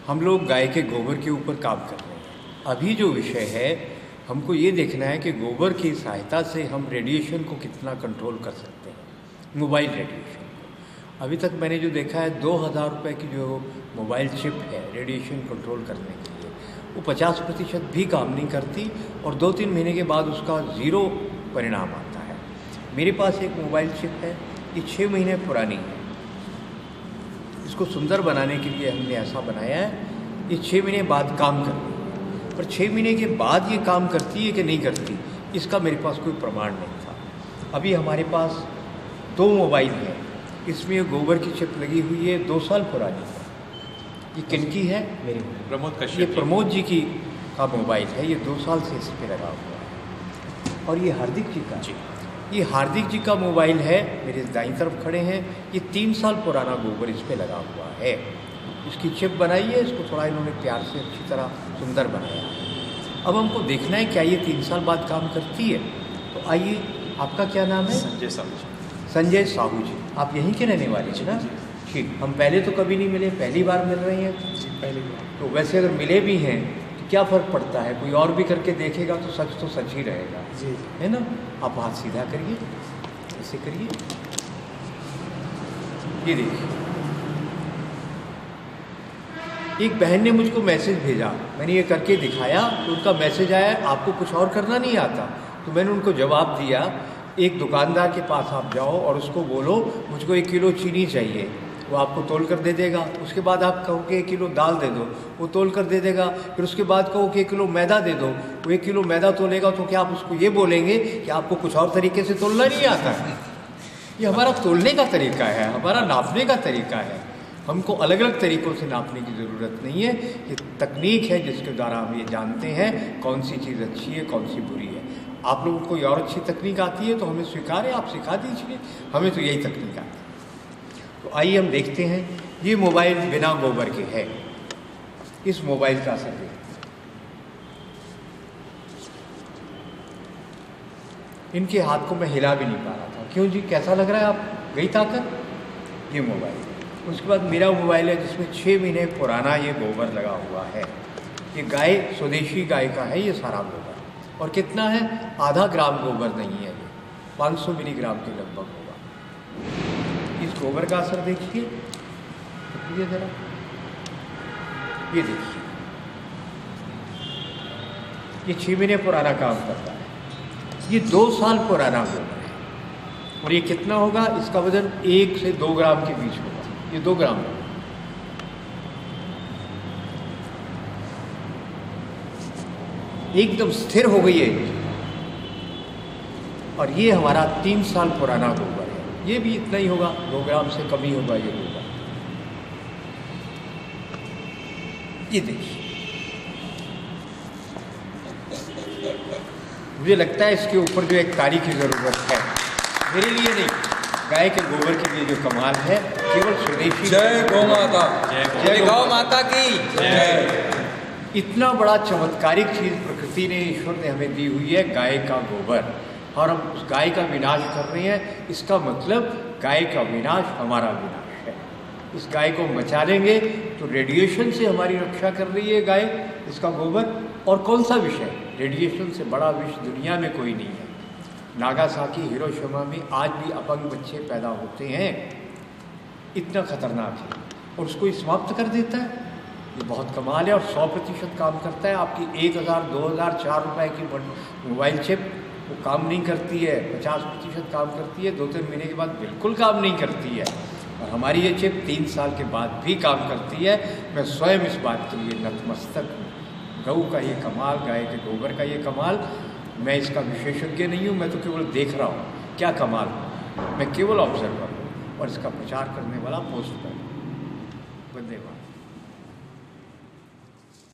हम लोग गाय के गोबर के ऊपर काम कर रहे हैं। अभी जो विषय है, हमको ये देखना है कि गोबर की सहायता से हम रेडिएशन को कितना कंट्रोल कर सकते हैं, मोबाइल रेडिएशन को। अभी तक मैंने जो देखा है 2000 रुपये की जो मोबाइल चिप है रेडिएशन कंट्रोल करने के लिए, वो 50% भी काम नहीं करती और 2-3 महीने के बाद उसका ज़ीरो परिणाम आता है। मेरे पास एक मोबाइल चिप है, ये 6 महीने पुरानी है। इसको सुंदर बनाने के लिए हमने ऐसा बनाया है, ये 6 महीने बाद काम करती है। पर 6 महीने के बाद ये काम करती है कि नहीं करती, इसका मेरे पास कोई प्रमाण नहीं था। अभी हमारे पास 2 मोबाइल हैं, इसमें गोबर की चिप लगी हुई है, 2 साल पुरानी है। ये किनकी है? मेरी प्रमोद कश्यप। ये प्रमोद जी की का मोबाइल है, ये 2 साल से इस पर लगा हुआ है। और ये हार्दिक जी का, ये हार्दिक जी का मोबाइल है, मेरे दाईं तरफ खड़े हैं। ये 3 साल पुराना गोबर इस पर लगा हुआ है। इसकी चिप बनाई है, इसको थोड़ा इन्होंने प्यार से अच्छी तरह सुंदर बनाया है। अब हमको देखना है क्या ये 3 साल बाद काम करती है। तो आइए, आपका क्या नाम है? संजय साहू जी। संजय साहू जी, आप यहीं के रहने वाले हैं ना? ठीक, हम पहले तो कभी नहीं मिले, पहली बार मिल रहे हैं। पहली बार। तो वैसे अगर मिले भी हैं तो क्या फ़र्क पड़ता है, कोई और भी करके देखेगा तो सच ही रहेगा जी, है ना? आप हाथ सीधा करिए, ऐसे करिए, ये देखिए। एक बहन ने मुझको मैसेज भेजा, मैंने ये करके दिखाया तो उनका मैसेज आया, आपको कुछ और करना नहीं आता। तो मैंने उनको जवाब दिया, एक दुकानदार के पास आप जाओ और उसको बोलो मुझको 1 किलो चीनी चाहिए, वो आपको तोल कर दे देगा। उसके बाद आप कहो कि 1 किलो दाल दे दो, वो तोल कर दे देगा। फिर उसके बाद कहो कि 1 किलो मैदा दे दो, वो 1 किलो मैदा तोलेगा। तो क्या आप उसको ये बोलेंगे कि आपको कुछ और तरीके से तोलना नहीं आता है? ये हमारा तोलने का तरीका है, हमारा नापने का तरीका है। हमको अलग अलग तरीक़ों से नापने की ज़रूरत नहीं है। ये तकनीक है जिसके द्वारा हम ये जानते हैं कौन सी चीज़ अच्छी है, कौन सी बुरी है। आप लोगों को कोई और अच्छी तकनीक आती है तो हमें स्वीकार है, आप सिखा दीजिए, हमें तो यही तकनीक आती है। तो आइए हम देखते हैं, ये मोबाइल बिना गोबर के है। इस मोबाइल का असर देखिए, इनके हाथ को मैं हिला भी नहीं पा रहा था। क्यों जी, कैसा लग रहा है आप? गई ताकत? ये मोबाइल। उसके बाद मेरा मोबाइल है जिसमें 6 महीने पुराना ये गोबर लगा हुआ है। ये गाय, स्वदेशी गाय का है ये सारा गोबर। और कितना है? आधा ग्राम गोबर नहीं है, ये 500 मिलीग्राम के लगभग होगा। इस गोबर का असर देखिए, देखिए जरा, ये देखिए, ये 6 महीने पुराना काम करता है। ये 2 साल पुराना गोबर है। और ये कितना होगा? इसका वजन 1 से 2 ग्राम के बीच होगा। ये 2 ग्राम होगा। एकदम स्थिर हो गई है। और ये हमारा 3 साल पुराना गोबर है। ये भी इतना ही होगा, 2 ग्राम से कम ही होगा ये गोबर। ये देखिए, मुझे लगता है इसके ऊपर जो एक तारीख की ज़रूरत है, मेरे लिए नहीं, गाय के गोबर के लिए जो कमाल है, केवल स्वदेशी। जय गौ माता, जय गौ माता की जय। इतना बड़ा चमत्कारिक चीज़ प्रकृति ने, ईश्वर ने हमें दी हुई है, गाय का गोबर, और हम उस गाय का विनाश कर रहे हैं। इसका मतलब गाय का विनाश हमारा विनाश है। इस गाय को बचा लेंगे तो रेडिएशन से हमारी रक्षा कर रही है गाय, इसका गोबर। और कौन सा विषय? रेडिएशन से बड़ा विष दुनिया में कोई नहीं है। नागासाकी, हिरोशिमा में आज भी अपंग बच्चे पैदा होते हैं, इतना खतरनाक है, और उसको ये समाप्त कर देता है। ये बहुत कमाल है। और 100% काम करता है। आपकी 1000, 2000, 4 रुपये की मोबाइल चिप वो काम नहीं करती है, 50% काम करती है, 2-3 महीने के बाद बिल्कुल काम नहीं करती है। और हमारी ये चिप 3 साल के बाद भी काम करती है। मैं स्वयं इस बात के लिए नतमस्तक हूँ। गऊ का ये कमाल, गाय के गोबर का ये कमाल। मैं इसका विशेषज्ञ नहीं हूँ, मैं तो केवल देख रहा हूँ क्या कमाल हूँ। मैं केवल ऑब्जर्वर हूँ और इसका प्रचार करने वाला पोस्ट पर। वंदे मातरम।